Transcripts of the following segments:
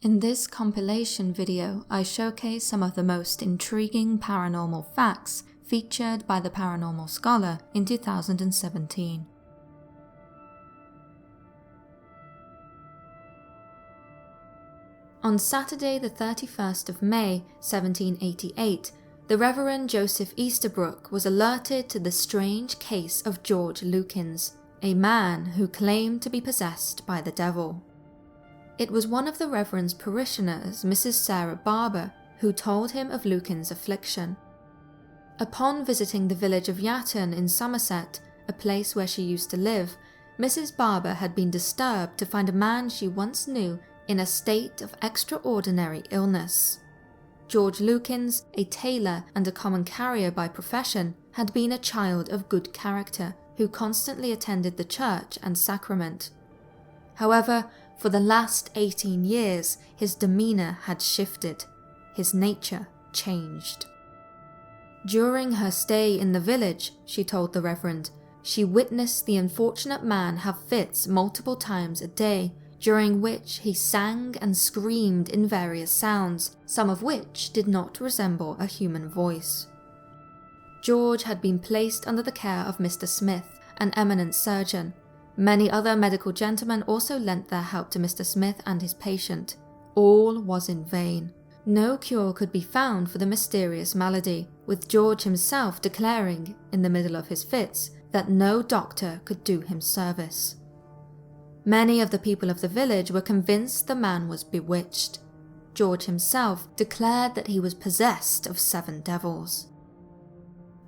In this compilation video, I showcase some of the most intriguing paranormal facts featured by the Paranormal Scholar in 2017. On Saturday the 31st of May, 1788, the Reverend Joseph Easterbrook was alerted to the strange case of George Lukens, a man who claimed to be possessed by the devil. It was one of the Reverend's parishioners, Mrs. Sarah Barber, who told him of Lukens' affliction. Upon visiting the village of Yatton in Somerset, a place where she used to live, Mrs. Barber had been disturbed to find a man she once knew in a state of extraordinary illness. George Lukens, a tailor and a common carrier by profession, had been a child of good character who constantly attended the church and sacrament. However, for the last 18 years, his demeanour had shifted. His nature changed. During her stay in the village, she told the Reverend, she witnessed the unfortunate man have fits multiple times a day, during which he sang and screamed in various sounds, some of which did not resemble a human voice. George had been placed under the care of Mr. Smith, an eminent surgeon. Many other medical gentlemen also lent their help to Mr. Smith and his patient. All was in vain. No cure could be found for the mysterious malady, with George himself declaring, in the middle of his fits, that no doctor could do him service. Many of the people of the village were convinced the man was bewitched. George himself declared that he was possessed of 7 devils.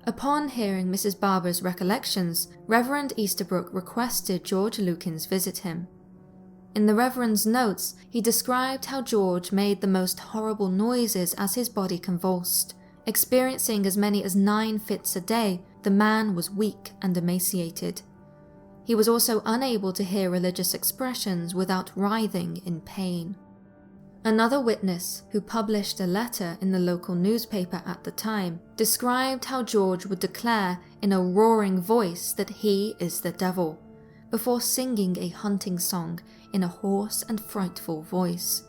Upon hearing Mrs. Barber's recollections, Reverend Easterbrook requested George Lukens visit him. In the Reverend's notes, he described how George made the most horrible noises as his body convulsed. Experiencing as many as 9 fits a day, the man was weak and emaciated. He was also unable to hear religious expressions without writhing in pain. Another witness, who published a letter in the local newspaper at the time, described how George would declare in a roaring voice that he is the devil, before singing a hunting song in a hoarse and frightful voice.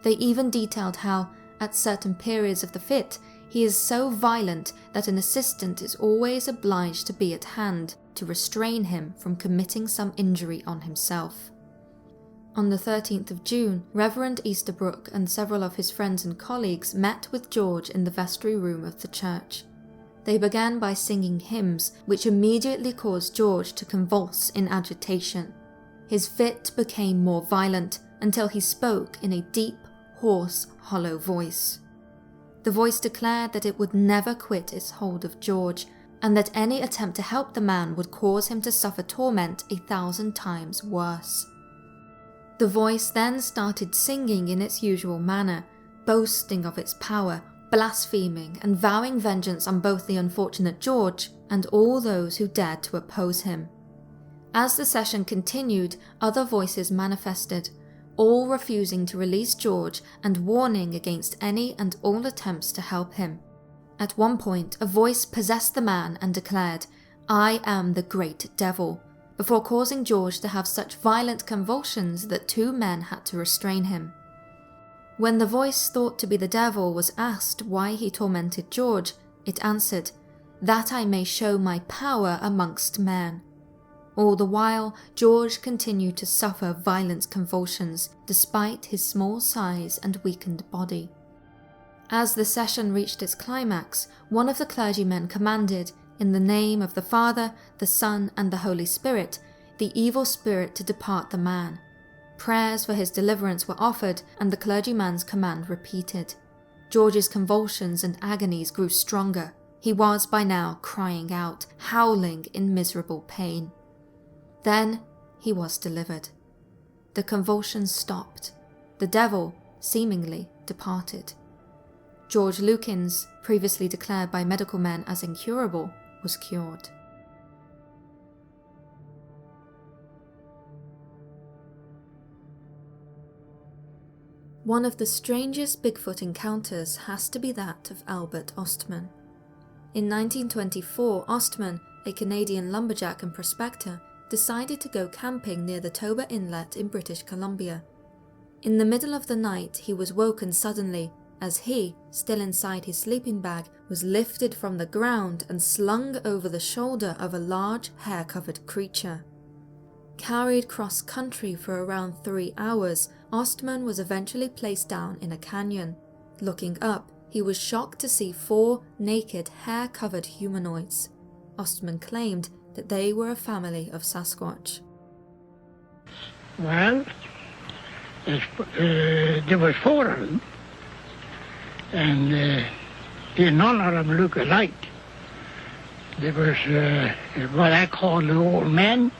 They even detailed how, at certain periods of the fit, he is so violent that an assistant is always obliged to be at hand to restrain him from committing some injury on himself. On the 13th of June, Reverend Easterbrook and several of his friends and colleagues met with George in the vestry room of the church. They began by singing hymns, which immediately caused George to convulse in agitation. His fit became more violent until he spoke in a deep, hoarse, hollow voice. The voice declared that it would never quit its hold of George, and that any attempt to help the man would cause him to suffer torment 1,000 times worse. The voice then started singing in its usual manner, boasting of its power, blaspheming and vowing vengeance on both the unfortunate George and all those who dared to oppose him. As the session continued, other voices manifested, all refusing to release George and warning against any and all attempts to help him. At one point, a voice possessed the man and declared, "I am the great devil," before causing George to have such violent convulsions that 2 men had to restrain him. When the voice thought to be the devil was asked why he tormented George, it answered, "That I may show my power amongst men." All the while, George continued to suffer violent convulsions despite his small size and weakened body. As the session reached its climax, one of the clergymen commanded, in the name of the Father, the Son, and the Holy Spirit, the evil spirit to depart the man. Prayers for his deliverance were offered, and the clergyman's command repeated. George's convulsions and agonies grew stronger. He was by now crying out, howling in miserable pain. Then he was delivered. The convulsions stopped. The devil, seemingly, departed. George Lukens, previously declared by medical men as incurable, was cured. One of the strangest Bigfoot encounters has to be that of Albert Ostman. In 1924, Ostman, a Canadian lumberjack and prospector, decided to go camping near the Toba Inlet in British Columbia. In the middle of the night, he was woken suddenly as he, still inside his sleeping bag, was lifted from the ground and slung over the shoulder of a large, hair-covered creature. Carried cross-country for around 3 hours, Ostman was eventually placed down in a canyon. Looking up, he was shocked to see 4 naked, hair-covered humanoids. Ostman claimed that they were a family of Sasquatch. Well, there was 4 of them, and none of them look alike. There was what I call the old man,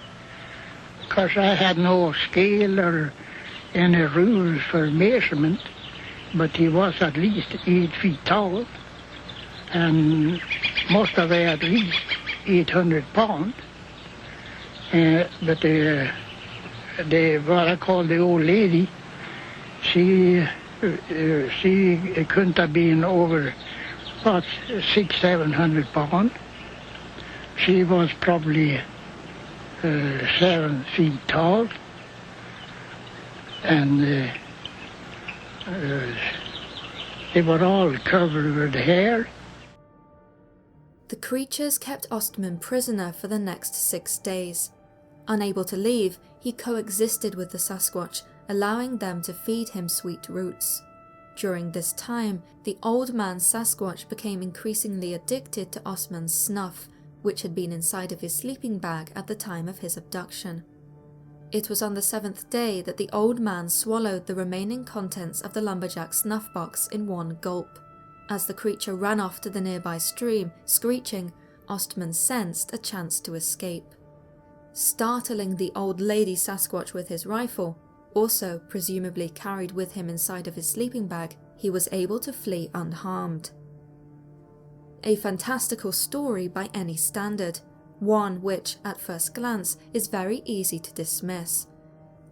because I had no scale or any rules for measurement, but he was at least 8 feet tall, and must have at least 800 pounds. But what I call the old lady, she couldn't have been over, what, 600-700 pounds. She was probably 7 feet tall, and they were all covered with hair. The creatures kept Ostman prisoner for the next 6 days. Unable to leave, he coexisted with the Sasquatch, allowing them to feed him sweet roots. During this time, the old man Sasquatch became increasingly addicted to Ostman's snuff, which had been inside of his sleeping bag at the time of his abduction. It was on the 7th day that the old man swallowed the remaining contents of the lumberjack snuff box in one gulp. As the creature ran off to the nearby stream, screeching, Ostman sensed a chance to escape. Startling the old lady Sasquatch with his rifle, also presumably carried with him inside of his sleeping bag, he was able to flee unharmed. A fantastical story by any standard, one which, at first glance, is very easy to dismiss.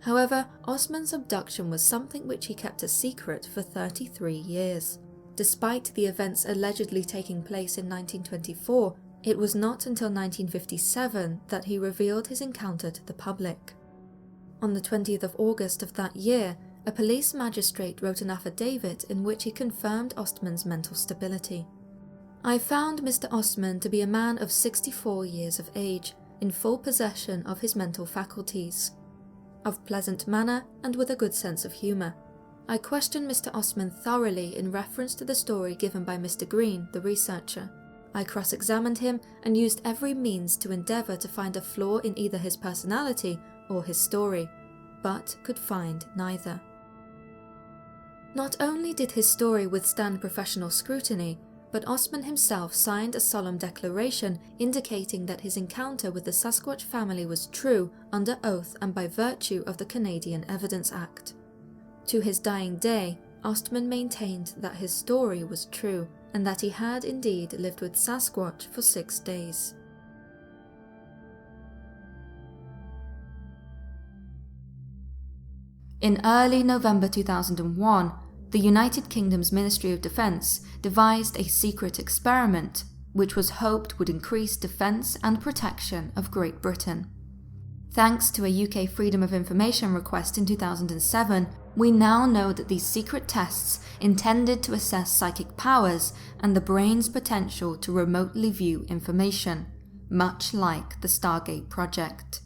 However, Ostman's abduction was something which he kept a secret for 33 years. Despite the events allegedly taking place in 1924, it was not until 1957 that he revealed his encounter to the public. On the 20th of August of that year, a police magistrate wrote an affidavit in which he confirmed Ostman's mental stability. I found Mr. Ostman to be a man of 64 years of age, in full possession of his mental faculties, of pleasant manner and with a good sense of humour. I questioned Mr. Ostman thoroughly in reference to the story given by Mr. Green, the researcher. I cross-examined him and used every means to endeavour to find a flaw in either his personality or his story, but could find neither. Not only did his story withstand professional scrutiny, but Ostman himself signed a solemn declaration indicating that his encounter with the Sasquatch family was true under oath and by virtue of the Canadian Evidence Act. To his dying day, Ostman maintained that his story was true and that he had indeed lived with Sasquatch for 6 days. In early November 2001, the United Kingdom's Ministry of Defence devised a secret experiment which was hoped would increase defence and protection of Great Britain. Thanks to a UK Freedom of Information request in 2007, we now know that these secret tests intended to assess psychic powers and the brain's potential to remotely view information, much like the Stargate project.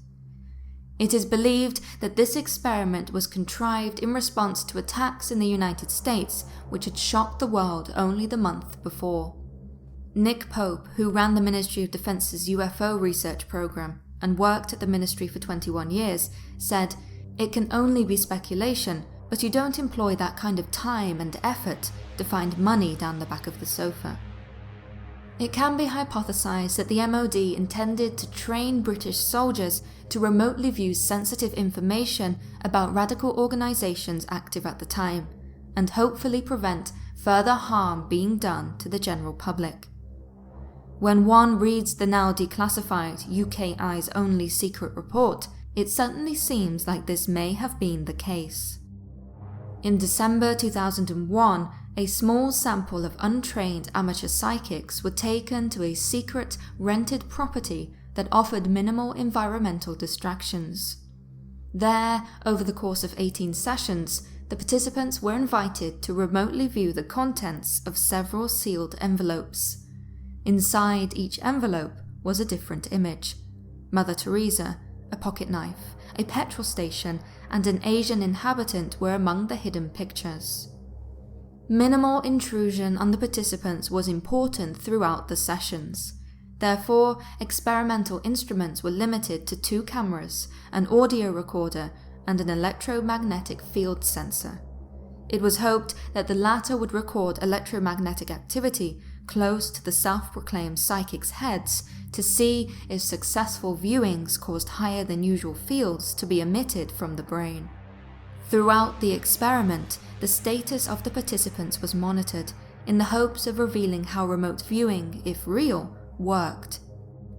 It is believed that this experiment was contrived in response to attacks in the United States which had shocked the world only the month before. Nick Pope, who ran the Ministry of Defence's UFO research program and worked at the ministry for 21 years, said, "It can only be speculation, but you don't employ that kind of time and effort to find money down the back of the sofa." It can be hypothesized that the MOD intended to train British soldiers to remotely view sensitive information about radical organizations active at the time, and hopefully prevent further harm being done to the general public. When one reads the now declassified UK Eyes Only secret report, it certainly seems like this may have been the case. In December 2001, a small sample of untrained amateur psychics were taken to a secret rented property that offered minimal environmental distractions. There, over the course of 18 sessions, the participants were invited to remotely view the contents of several sealed envelopes. Inside each envelope was a different image: Mother Teresa, a pocket knife, a petrol station, and an Asian inhabitant were among the hidden pictures. Minimal intrusion on the participants was important throughout the sessions. Therefore, experimental instruments were limited to 2 cameras, an audio recorder, and an electromagnetic field sensor. It was hoped that the latter would record electromagnetic activity close to the self-proclaimed psychics' heads to see if successful viewings caused higher than usual fields to be emitted from the brain. Throughout the experiment, the status of the participants was monitored in the hopes of revealing how remote viewing, if real, worked.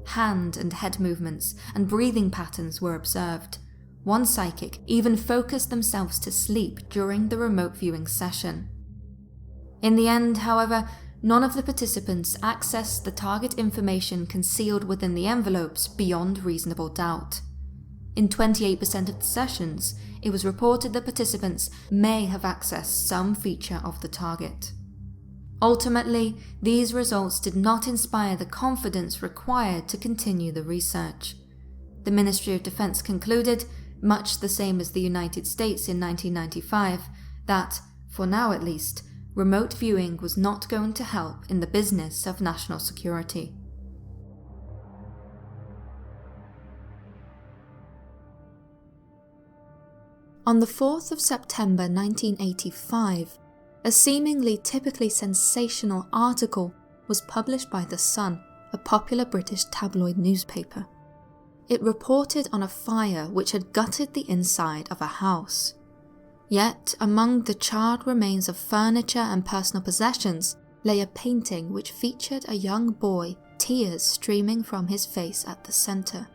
Hand and head movements and breathing patterns were observed. One psychic even focused themselves to sleep during the remote viewing session. In the end, however, none of the participants accessed the target information concealed within the envelopes beyond reasonable doubt. In 28% of the sessions, it was reported that participants may have accessed some feature of the target. Ultimately, these results did not inspire the confidence required to continue the research. The Ministry of Defense concluded, much the same as the United States in 1995, that, for now at least, remote viewing was not going to help in the business of national security. On the 4th of September 1985, a seemingly typically sensational article was published by The Sun, a popular British tabloid newspaper. It reported on a fire which had gutted the inside of a house. Yet, among the charred remains of furniture and personal possessions lay a painting which featured a young boy, tears streaming from his face at the centre.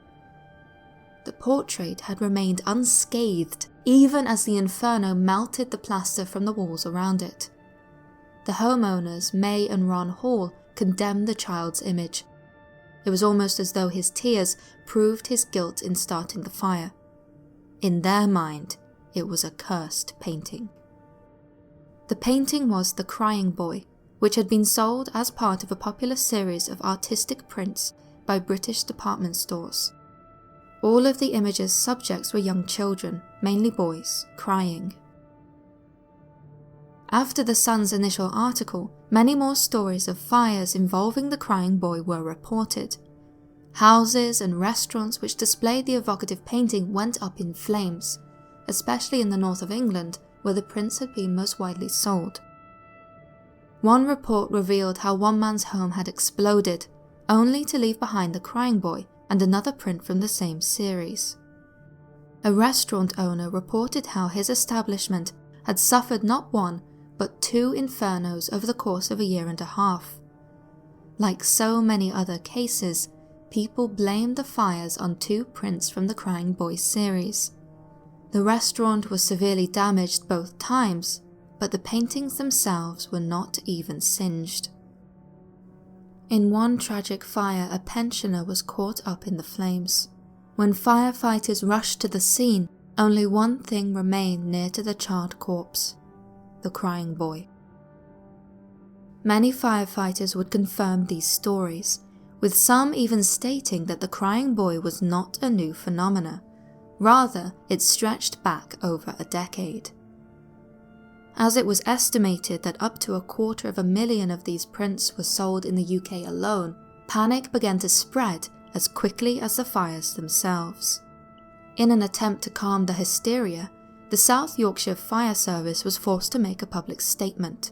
The portrait had remained unscathed even as the inferno melted the plaster from the walls around it. The homeowners, May and Ron Hall, condemned the child's image. It was almost as though his tears proved his guilt in starting the fire. In their mind, it was a cursed painting. The painting was The Crying Boy, which had been sold as part of a popular series of artistic prints by British department stores. All of the image's subjects were young children, mainly boys, crying. After the Sun's initial article, many more stories of fires involving the crying boy were reported. Houses and restaurants which displayed the evocative painting went up in flames, especially in the north of England, where the prints had been most widely sold. One report revealed how one man's home had exploded, only to leave behind the crying boy and another print from the same series. A restaurant owner reported how his establishment had suffered not one, but 2 infernos over the course of a year and a half. Like so many other cases, people blamed the fires on 2 prints from the Crying Boy series. The restaurant was severely damaged both times, but the paintings themselves were not even singed. In one tragic fire, a pensioner was caught up in the flames. When firefighters rushed to the scene, only one thing remained near to the charred corpse: the crying boy. Many firefighters would confirm these stories, with some even stating that the crying boy was not a new phenomena. Rather, it stretched back over a decade. As it was estimated that up to 250,000 of these prints were sold in the UK alone, panic began to spread as quickly as the fires themselves. In an attempt to calm the hysteria, the South Yorkshire Fire Service was forced to make a public statement.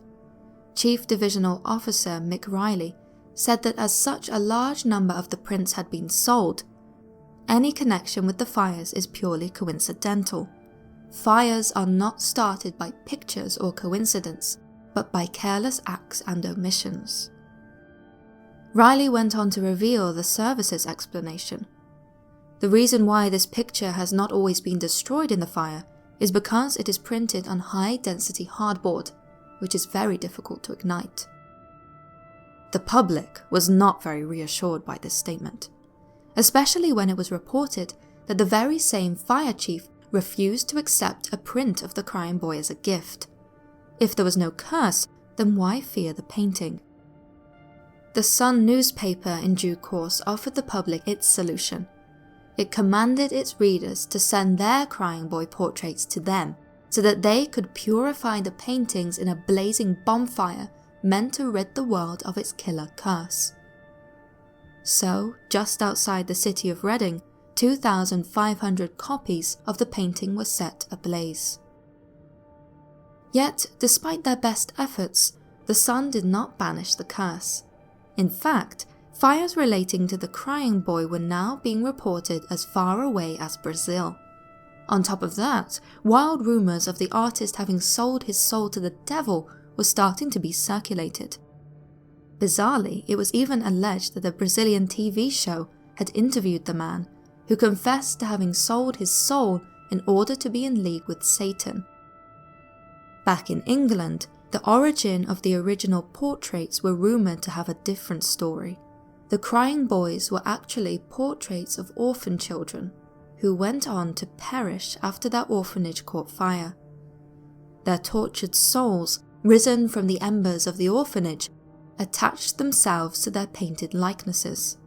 Chief Divisional Officer Mick Riley said that as such a large number of the prints had been sold, any connection with the fires is purely coincidental. Fires are not started by pictures or coincidence, but by careless acts and omissions. Riley went on to reveal the service's explanation. The reason why this picture has not always been destroyed in the fire is because it is printed on high-density hardboard, which is very difficult to ignite. The public was not very reassured by this statement. especially when it was reported that the very same fire chief refused to accept a print of the crying boy as a gift. If there was no curse, then why fear the painting? The Sun newspaper in due course offered the public its solution. It commanded its readers to send their crying boy portraits to them, so that they could purify the paintings in a blazing bonfire meant to rid the world of its killer curse. So, just outside the city of Reading, 2,500 copies of the painting were set ablaze. Yet, despite their best efforts, the Sun did not banish the curse. In fact, fires relating to the crying boy were now being reported as far away as Brazil. On top of that, wild rumours of the artist having sold his soul to the devil were starting to be circulated. Bizarrely, it was even alleged that a Brazilian TV show had interviewed the man, who confessed to having sold his soul in order to be in league with Satan. Back in England, the origin of the original portraits were rumoured to have a different story. The crying boys were actually portraits of orphan children, who went on to perish after their orphanage caught fire. Their tortured souls, risen from the embers of the orphanage, attached themselves to their painted likenesses.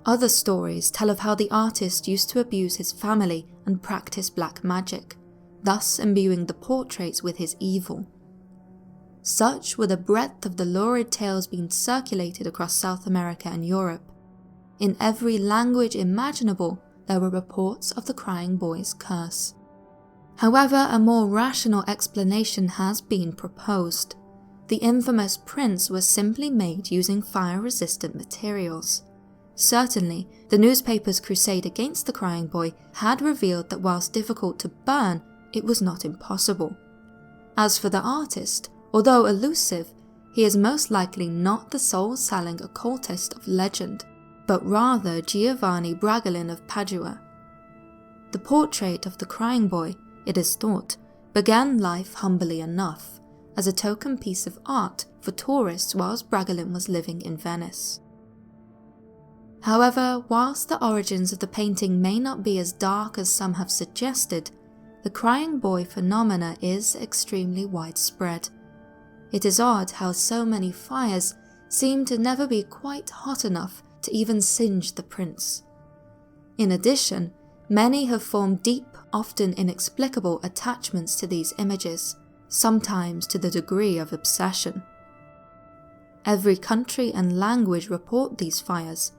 Other stories tell of how the artist used to abuse his family and practice black magic, thus imbuing the portraits with his evil. Such were the breadth of the lurid tales being circulated across South America and Europe. In every language imaginable, there were reports of the crying boy's curse. However, a more rational explanation has been proposed. The infamous prints were simply made using fire-resistant materials. Certainly, the newspaper's crusade against the crying boy had revealed that whilst difficult to burn, it was not impossible. As for the artist, although elusive, he is most likely not the soul-selling occultist of legend, but rather Giovanni Bragolin of Padua. The portrait of the crying boy, it is thought, began life humbly enough, as a token piece of art for tourists whilst Bragolin was living in Venice. However, whilst the origins of the painting may not be as dark as some have suggested, the crying boy phenomena is extremely widespread. It is odd how so many fires seem to never be quite hot enough to even singe the prints. In addition, many have formed deep, often inexplicable attachments to these images, sometimes to the degree of obsession. Every country and language report these fires,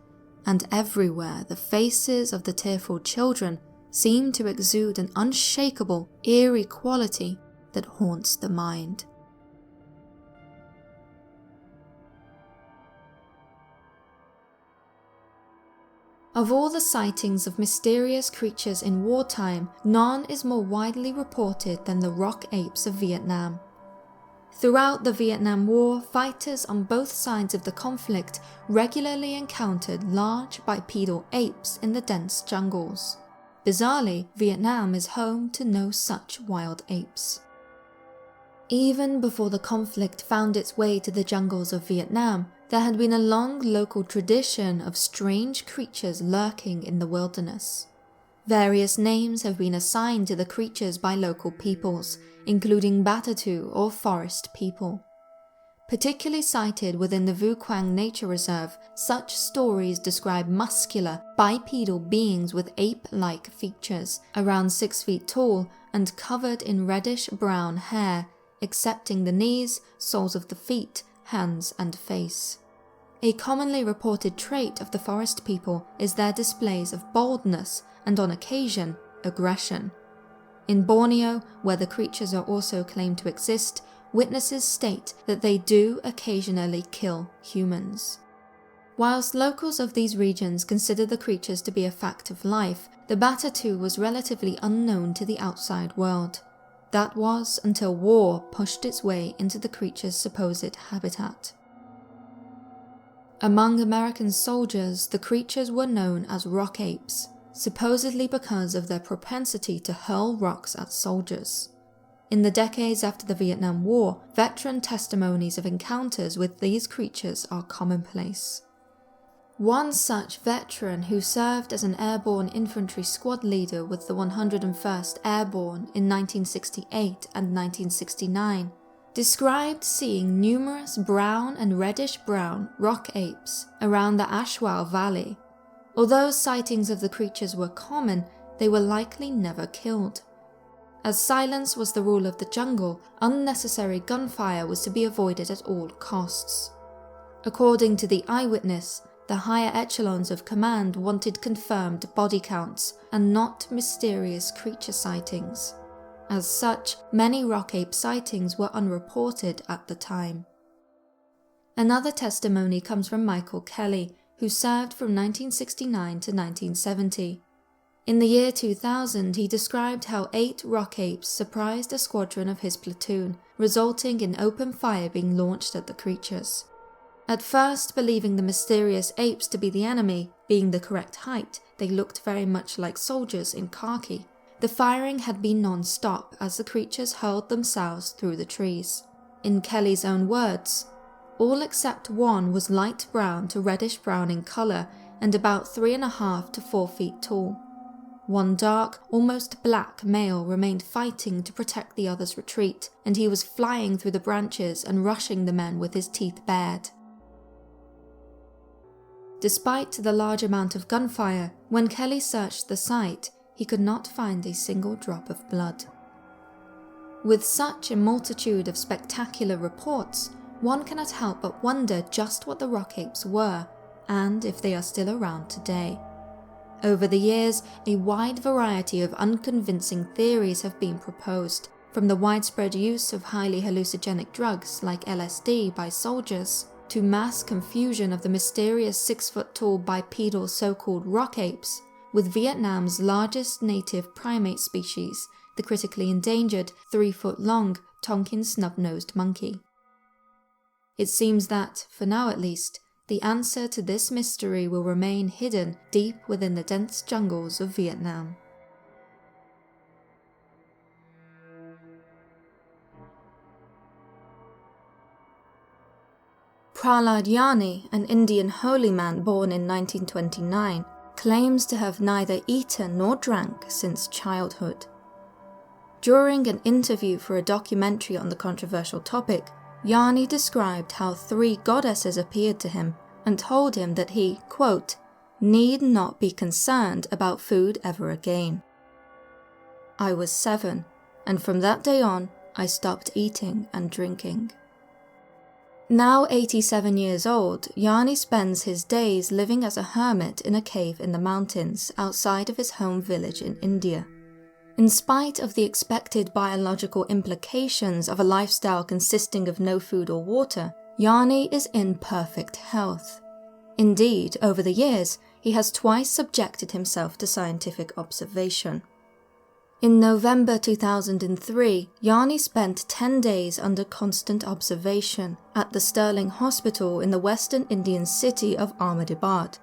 and everywhere the faces of the tearful children seem to exude an unshakable, eerie quality that haunts the mind. Of all the sightings of mysterious creatures in wartime, none is more widely reported than the rock apes of Vietnam. Throughout the Vietnam War, fighters on both sides of the conflict regularly encountered large bipedal apes in the dense jungles. Bizarrely, Vietnam is home to no such wild apes. Even before the conflict found its way to the jungles of Vietnam, there had been a long local tradition of strange creatures lurking in the wilderness. Various names have been assigned to the creatures by local peoples, including Batatu or forest people. Particularly cited within the Vu Quang Nature Reserve, such stories describe muscular, bipedal beings with ape-like features, around 6 feet tall and covered in reddish-brown hair, excepting the knees, soles of the feet, hands and face. A commonly reported trait of the forest people is their displays of boldness and, on occasion, aggression. In Borneo, where the creatures are also claimed to exist, witnesses state that they do occasionally kill humans. Whilst locals of these regions consider the creatures to be a fact of life, the Batatu was relatively unknown to the outside world. That was until war pushed its way into the creature's supposed habitat. Among American soldiers, the creatures were known as rock apes, supposedly because of their propensity to hurl rocks at soldiers. In the decades after the Vietnam War, veteran testimonies of encounters with these creatures are commonplace. One such veteran, who served as an airborne infantry squad leader with the 101st Airborne in 1968 and 1969, described seeing numerous brown and reddish-brown rock apes around the Ashwau Valley. Although sightings of the creatures were common, they were likely never killed. As silence was the rule of the jungle, unnecessary gunfire was to be avoided at all costs. According to the eyewitness, the higher echelons of command wanted confirmed body counts and not mysterious creature sightings. As such, many rock ape sightings were unreported at the time. Another testimony comes from Michael Kelly, who served from 1969 to 1970. In the year 2000, he described how 8 rock apes surprised a squadron of his platoon, resulting in open fire being launched at the creatures. At first, believing the mysterious apes to be the enemy, being the correct height, they looked very much like soldiers in khaki. The firing had been non-stop as the creatures hurled themselves through the trees. In Kelly's own words, all except one was light brown to reddish brown in colour and about 3.5 to 4 feet tall. One dark, almost black male remained fighting to protect the other's retreat, and he was flying through the branches and rushing the men with his teeth bared. Despite the large amount of gunfire, when Kelly searched the site, he could not find a single drop of blood. With such a multitude of spectacular reports, one cannot help but wonder just what the rock apes were, and if they are still around today. Over the years, a wide variety of unconvincing theories have been proposed, from the widespread use of highly hallucinogenic drugs like LSD by soldiers, to mass confusion of the mysterious 6-foot-tall bipedal so-called rock apes with Vietnam's largest native primate species, the critically endangered 3-foot-long Tonkin snub-nosed monkey. It seems that, for now at least, the answer to this mystery will remain hidden deep within the dense jungles of Vietnam. Prahlad Jani, an Indian holy man born in 1929, claims to have neither eaten nor drank since childhood. During an interview for a documentary on the controversial topic, Jani described how 3 goddesses appeared to him and told him that he, quote, need not be concerned about food ever again. I was 7, and from that day on, I stopped eating and drinking. Now 87 years old, Jani spends his days living as a hermit in a cave in the mountains outside of his home village in India. In spite of the expected biological implications of a lifestyle consisting of no food or water, Jani is in perfect health. Indeed, over the years, he has twice subjected himself to scientific observation. In November 2003, Jani spent 10 days under constant observation at the Sterling Hospital in the western Indian city of Ahmedabad.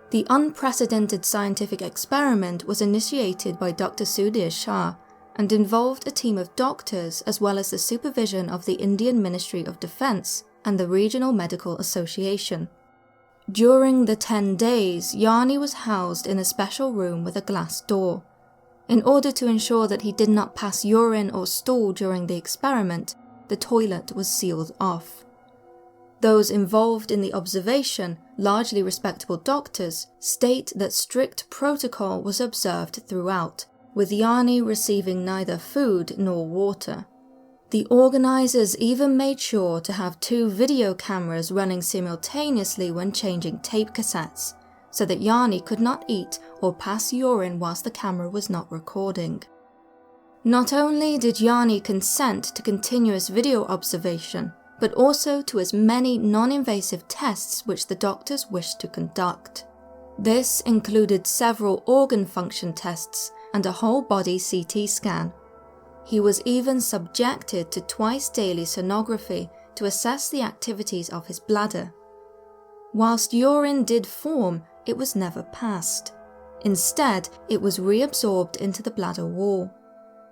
The unprecedented scientific experiment was initiated by Dr. Sudhir Shah and involved a team of doctors as well as the supervision of the Indian Ministry of Defence and the Regional Medical Association. During the 10 days, Jani was housed in a special room with a glass door. In order to ensure that he did not pass urine or stool during the experiment, the toilet was sealed off. Those involved in the observation, largely respectable doctors, state that strict protocol was observed throughout, with Jani receiving neither food nor water. The organisers even made sure to have 2 video cameras running simultaneously when changing tape cassettes, so that Jani could not eat or pass urine whilst the camera was not recording. Not only did Jani consent to continuous video observation, but also to as many non-invasive tests which the doctors wished to conduct. This included several organ function tests and a whole-body CT scan. He was even subjected to twice daily sonography to assess the activities of his bladder. Whilst urine did form, it was never passed. Instead, it was reabsorbed into the bladder wall.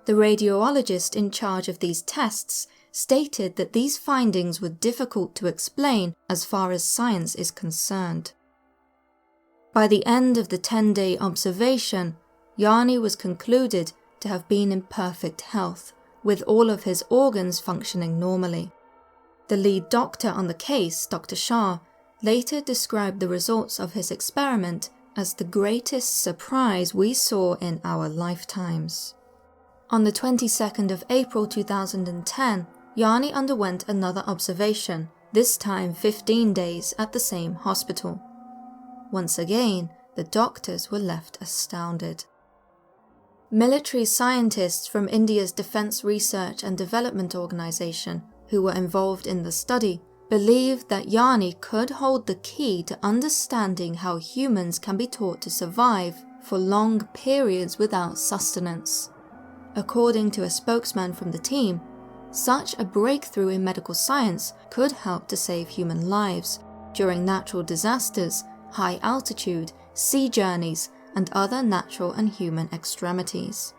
The radiologist in charge of these tests stated that these findings were difficult to explain as far as science is concerned. By the end of the 10-day observation, Jani was concluded to have been in perfect health, with all of his organs functioning normally. The lead doctor on the case, Dr. Shah, later described the results of his experiment as the greatest surprise we saw in our lifetimes. On the 22nd of April 2010, Jani underwent another observation, this time 15 days at the same hospital. Once again, the doctors were left astounded. Military scientists from India's Defence Research and Development Organisation, who were involved in the study, believed that Jani could hold the key to understanding how humans can be taught to survive for long periods without sustenance. According to a spokesman from the team, such a breakthrough in medical science could help to save human lives during natural disasters, high altitude, sea journeys, and other natural and human extremities.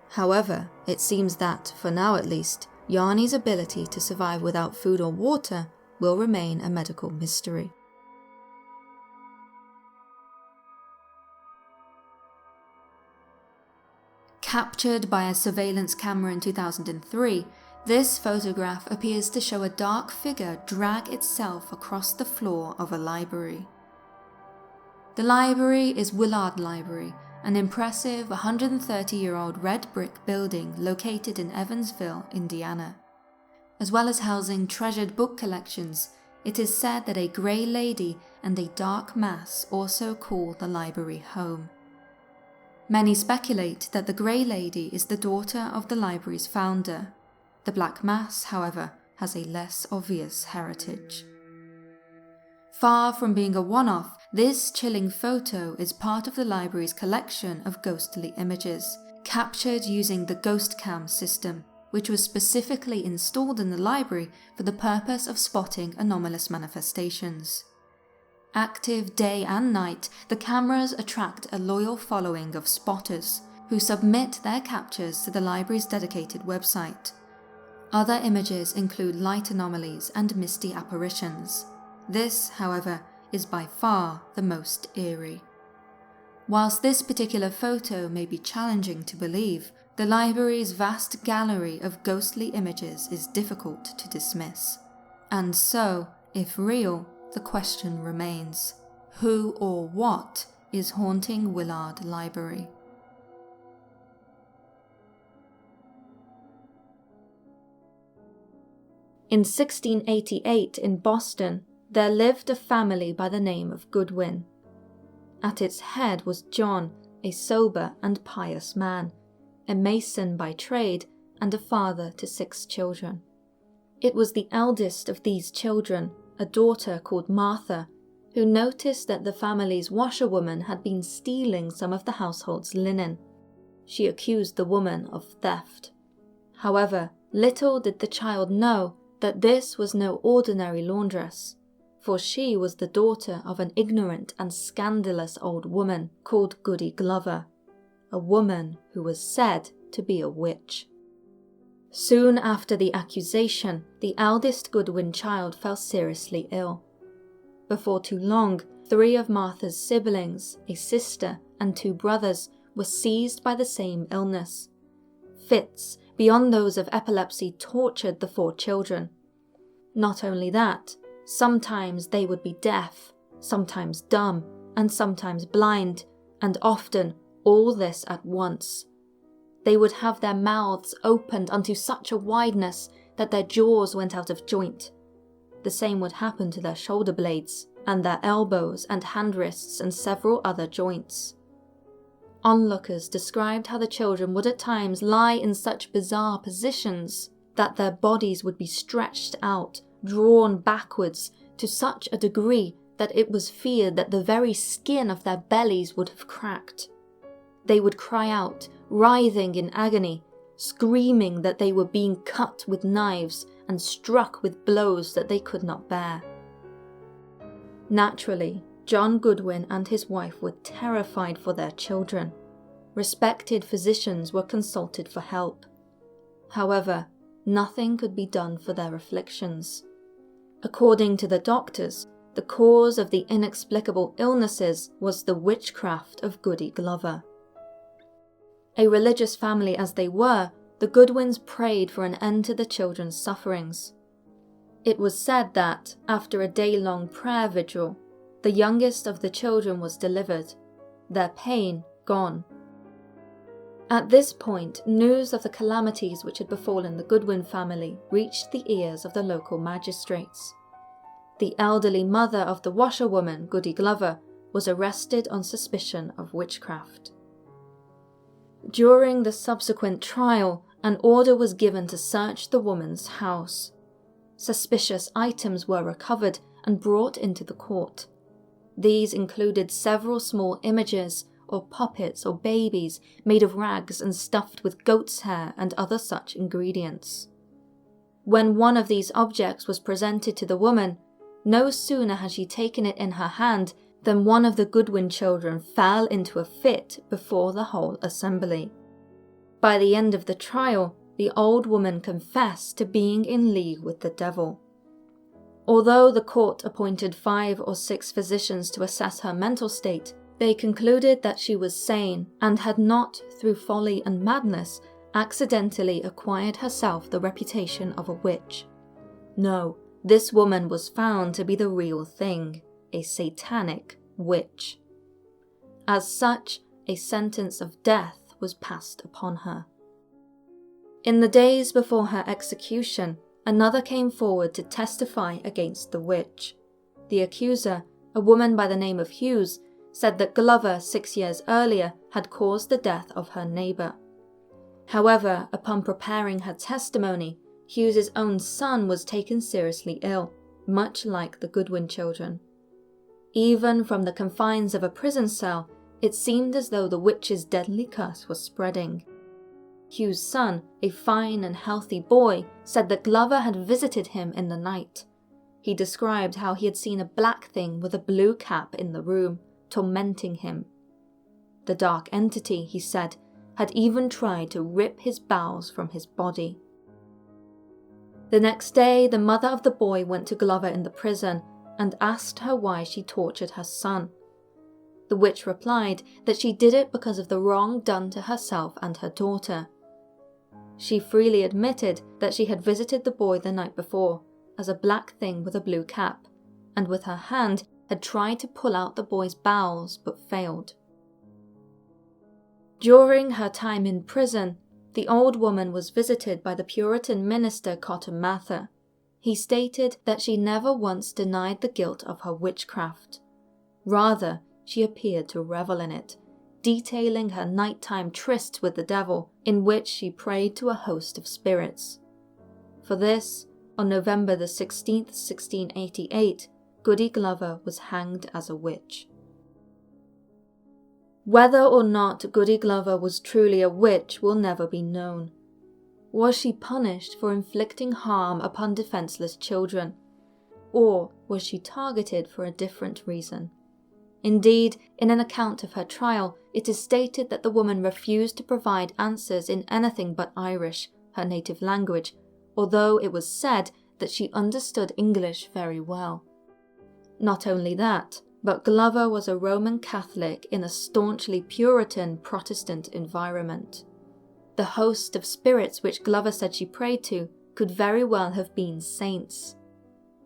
However, it seems that, for now at least, Jani's ability to survive without food or water will remain a medical mystery. Captured by a surveillance camera in 2003, this photograph appears to show a dark figure drag itself across the floor of a library. The library is Willard Library, an impressive 130-year-old red brick building located in Evansville, Indiana. As well as housing treasured book collections, it is said that a grey lady and a dark mass also call the library home. Many speculate that the grey lady is the daughter of the library's founder. The black mass, however, has a less obvious heritage. Far from being a one-off, this chilling photo is part of the library's collection of ghostly images, captured using the Ghost Cam system, which was specifically installed in the library for the purpose of spotting anomalous manifestations. Active day and night, the cameras attract a loyal following of spotters, who submit their captures to the library's dedicated website. Other images include light anomalies and misty apparitions. This, however, is by far the most eerie. Whilst this particular photo may be challenging to believe, the library's vast gallery of ghostly images is difficult to dismiss. And so, if real, the question remains: who or what is haunting Willard Library? In 1688 in Boston, there lived a family by the name of Goodwin. At its head was John, a sober and pious man, a mason by trade and a father to 6 children. It was the eldest of these children, a daughter called Martha, who noticed that the family's washerwoman had been stealing some of the household's linen. She accused the woman of theft. However, little did the child know that this was no ordinary laundress, for she was the daughter of an ignorant and scandalous old woman called Goody Glover, a woman who was said to be a witch. Soon after the accusation, the eldest Goodwin child fell seriously ill. Before too long, 3 of Martha's siblings, a sister and 2 brothers, were seized by the same illness. Fits, beyond those of epilepsy, tortured the 4 children. Not only that, sometimes they would be deaf, sometimes dumb, and sometimes blind, and often all this at once. They would have their mouths opened unto such a wideness that their jaws went out of joint. The same would happen to their shoulder blades, and their elbows and hand wrists and several other joints. Onlookers described how the children would at times lie in such bizarre positions that their bodies would be stretched out, drawn backwards to such a degree that it was feared that the very skin of their bellies would have cracked. They would cry out, writhing in agony, screaming that they were being cut with knives and struck with blows that they could not bear. Naturally, John Goodwin and his wife were terrified for their children. Respected physicians were consulted for help. However, nothing could be done for their afflictions. According to the doctors, the cause of the inexplicable illnesses was the witchcraft of Goody Glover. A religious family as they were, the Goodwins prayed for an end to the children's sufferings. It was said that, after a day-long prayer vigil, the youngest of the children was delivered, their pain gone. At this point, news of the calamities which had befallen the Goodwin family reached the ears of the local magistrates. The elderly mother of the washerwoman, Goody Glover, was arrested on suspicion of witchcraft. During the subsequent trial, an order was given to search the woman's house. Suspicious items were recovered and brought into the court. These included several small images, or puppets or babies made of rags and stuffed with goat's hair and other such ingredients. When one of these objects was presented to the woman, no sooner had she taken it in her hand than one of the Goodwin children fell into a fit before the whole assembly. By the end of the trial, the old woman confessed to being in league with the devil. Although the court appointed 5 or 6 physicians to assess her mental state, they concluded that she was sane and had not, through folly and madness, accidentally acquired herself the reputation of a witch. No, this woman was found to be the real thing, a satanic witch. As such, a sentence of death was passed upon her. In the days before her execution, another came forward to testify against the witch. The accuser, a woman by the name of Hughes, said that Glover 6 years earlier had caused the death of her neighbour. However, upon preparing her testimony, Hughes's own son was taken seriously ill, much like the Goodwin children. Even from the confines of a prison cell, it seemed as though the witch's deadly curse was spreading. Hugh's son, a fine and healthy boy, said that Glover had visited him in the night. He described how he had seen a black thing with a blue cap in the room, tormenting him. The dark entity, he said, had even tried to rip his bowels from his body. The next day, the mother of the boy went to Glover in the prison and asked her why she tortured her son. The witch replied that she did it because of the wrong done to herself and her daughter. She freely admitted that she had visited the boy the night before as a black thing with a blue cap, and with her hand had tried to pull out the boy's bowels but failed. During her time in prison, the old woman was visited by the Puritan minister Cotton Mather. He stated that she never once denied the guilt of her witchcraft. Rather, she appeared to revel in it, detailing her nighttime trysts with the devil, in which she prayed to a host of spirits. For this, on November the 16th, 1688, Goody Glover was hanged as a witch. Whether or not Goody Glover was truly a witch will never be known. Was she punished for inflicting harm upon defenseless children? Or was she targeted for a different reason? Indeed, in an account of her trial, it is stated that the woman refused to provide answers in anything but Irish, her native language, although it was said that she understood English very well. Not only that, but Glover was a Roman Catholic in a staunchly Puritan Protestant environment. The host of spirits which Glover said she prayed to could very well have been saints.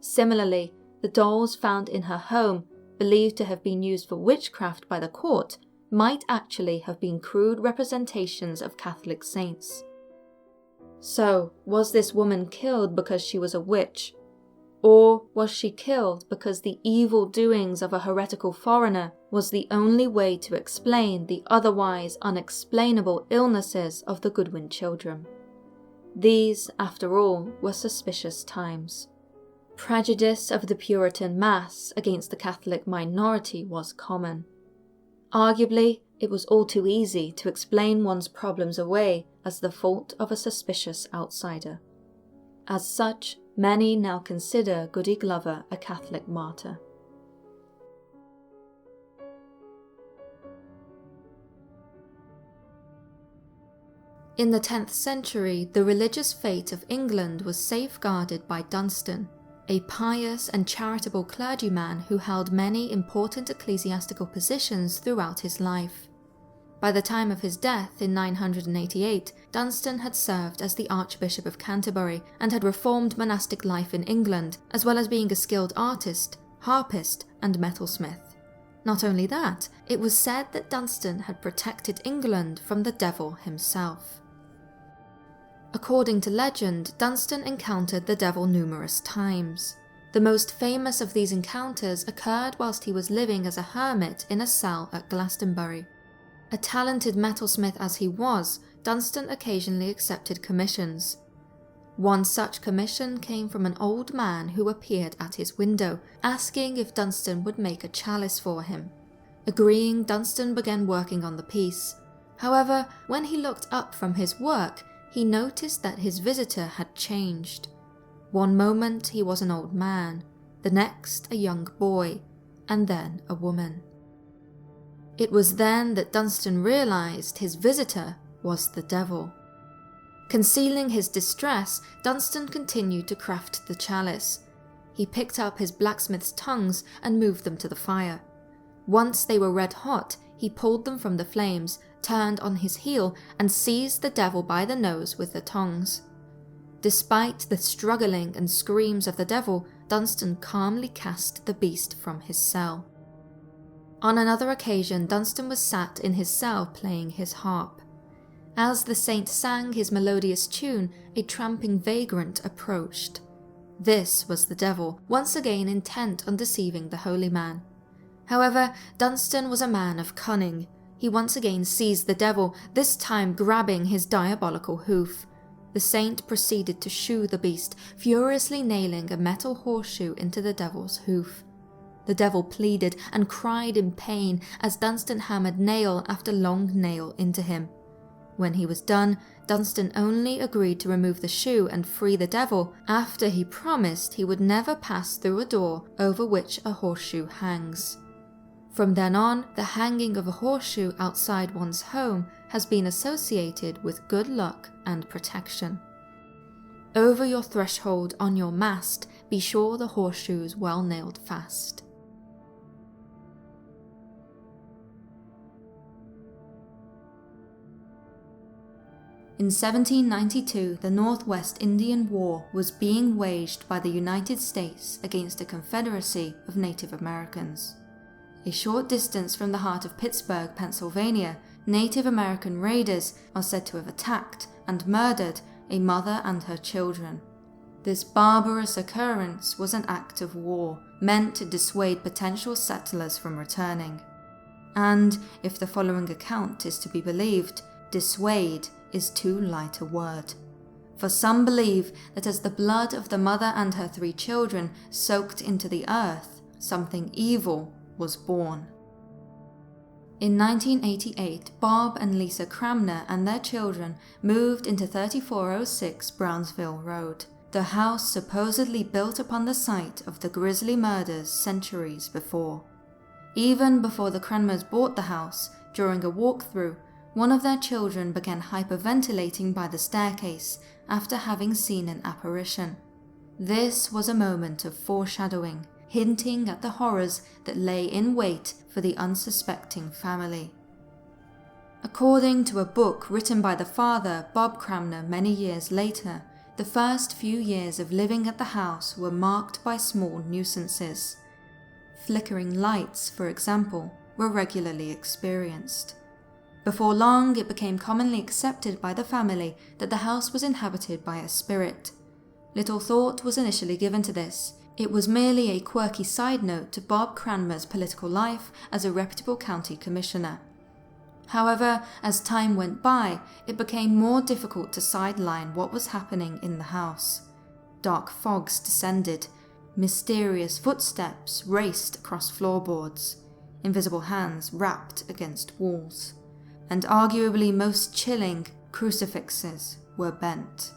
Similarly, the dolls found in her home, believed to have been used for witchcraft by the court, might actually have been crude representations of Catholic saints. So, was this woman killed because she was a witch? Or was she killed because the evil doings of a heretical foreigner was the only way to explain the otherwise unexplainable illnesses of the Goodwin children? These, after all, were suspicious times. Prejudice of the Puritan mass against the Catholic minority was common. Arguably, it was all too easy to explain one's problems away as the fault of a suspicious outsider. As such, many now consider Goody Glover a Catholic martyr. In the 10th century, the religious fate of England was safeguarded by Dunstan, a pious and charitable clergyman who held many important ecclesiastical positions throughout his life. By the time of his death in 988, Dunstan had served as the Archbishop of Canterbury and had reformed monastic life in England, as well as being a skilled artist, harpist, and metalsmith. Not only that, it was said that Dunstan had protected England from the devil himself. According to legend, Dunstan encountered the devil numerous times. The most famous of these encounters occurred whilst he was living as a hermit in a cell at Glastonbury. A talented metalsmith as he was, Dunstan occasionally accepted commissions. One such commission came from an old man who appeared at his window, asking if Dunstan would make a chalice for him. Agreeing, Dunstan began working on the piece. However, when he looked up from his work, he noticed that his visitor had changed. One moment he was an old man, the next a young boy, and then a woman. It was then that Dunstan realised his visitor was the devil. Concealing his distress, Dunstan continued to craft the chalice. He picked up his blacksmith's tongs and moved them to the fire. Once they were red hot, he pulled them from the flames, turned on his heel, and seized the devil by the nose with the tongs. Despite the struggling and screams of the devil, Dunstan calmly cast the beast from his cell. On another occasion, Dunstan was sat in his cell playing his harp. As the saint sang his melodious tune, a tramping vagrant approached. This was the devil, once again intent on deceiving the holy man. However, Dunstan was a man of cunning. He once again seized the devil, this time grabbing his diabolical hoof. The saint proceeded to shoe the beast, furiously nailing a metal horseshoe into the devil's hoof. The devil pleaded and cried in pain as Dunstan hammered nail after long nail into him. When he was done, Dunstan only agreed to remove the shoe and free the devil after he promised he would never pass through a door over which a horseshoe hangs. From then on, the hanging of a horseshoe outside one's home has been associated with good luck and protection. Over your threshold on your mast, be sure the horseshoe's well nailed fast. In 1792, the Northwest Indian War was being waged by the United States against a confederacy of Native Americans. A short distance from the heart of Pittsburgh, Pennsylvania, Native American raiders are said to have attacked and murdered a mother and her children. This barbarous occurrence was an act of war, meant to dissuade potential settlers from returning. And, if the following account is to be believed, dissuade is too light a word. For some believe that as the blood of the mother and her 3 children soaked into the earth, something evil was born. In 1988, Bob and Lisa Cramner and their children moved into 3406 Brownsville Road, the house supposedly built upon the site of the grisly murders centuries before. Even before the Cranmers bought the house, during a walkthrough, one of their children began hyperventilating by the staircase after having seen an apparition. This was a moment of foreshadowing, hinting at the horrors that lay in wait for the unsuspecting family. According to a book written by the father, Bob Cramner, many years later, the first few years of living at the house were marked by small nuisances. Flickering lights, for example, were regularly experienced. Before long, it became commonly accepted by the family that the house was inhabited by a spirit. Little thought was initially given to this. It was merely a quirky side note to Bob Cranmer's political life as a reputable county commissioner. However, as time went by, it became more difficult to sideline what was happening in the house. Dark fogs descended. Mysterious footsteps raced across floorboards. Invisible hands rapped against walls. And arguably most chilling, crucifixes were bent.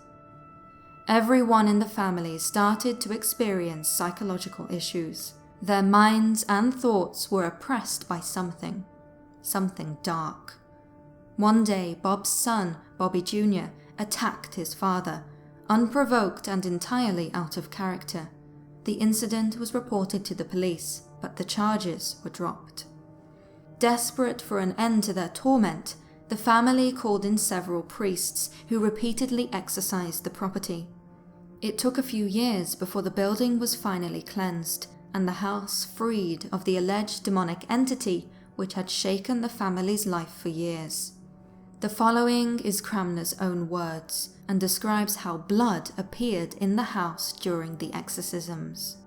Everyone in the family started to experience psychological issues. Their minds and thoughts were oppressed by something dark. One day, Bob's son, Bobby Jr., attacked his father, unprovoked and entirely out of character. The incident was reported to the police, but the charges were dropped. Desperate for an end to their torment, the family called in several priests who repeatedly exorcised the property. It took a few years before the building was finally cleansed and the house freed of the alleged demonic entity which had shaken the family's life for years. The following is Cranmer's own words and describes how blood appeared in the house during the exorcisms.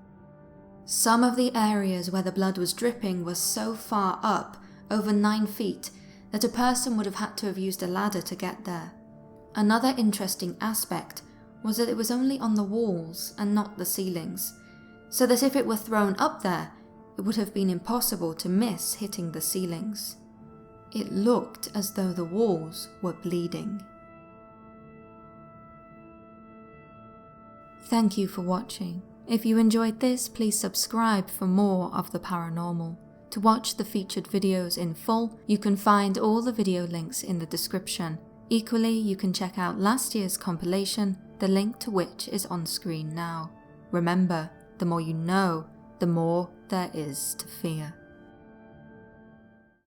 Some of the areas where the blood was dripping was so far up, over 9 feet, that a person would have had to have used a ladder to get there. Another interesting aspect was that it was only on the walls and not the ceilings, so that if it were thrown up there, it would have been impossible to miss hitting the ceilings. It looked as though the walls were bleeding. Thank you for watching. If you enjoyed this, please subscribe for more of the paranormal. To watch the featured videos in full, you can find all the video links in the description. Equally, you can check out last year's compilation, the link to which is on screen now. Remember, the more you know, the more there is to fear.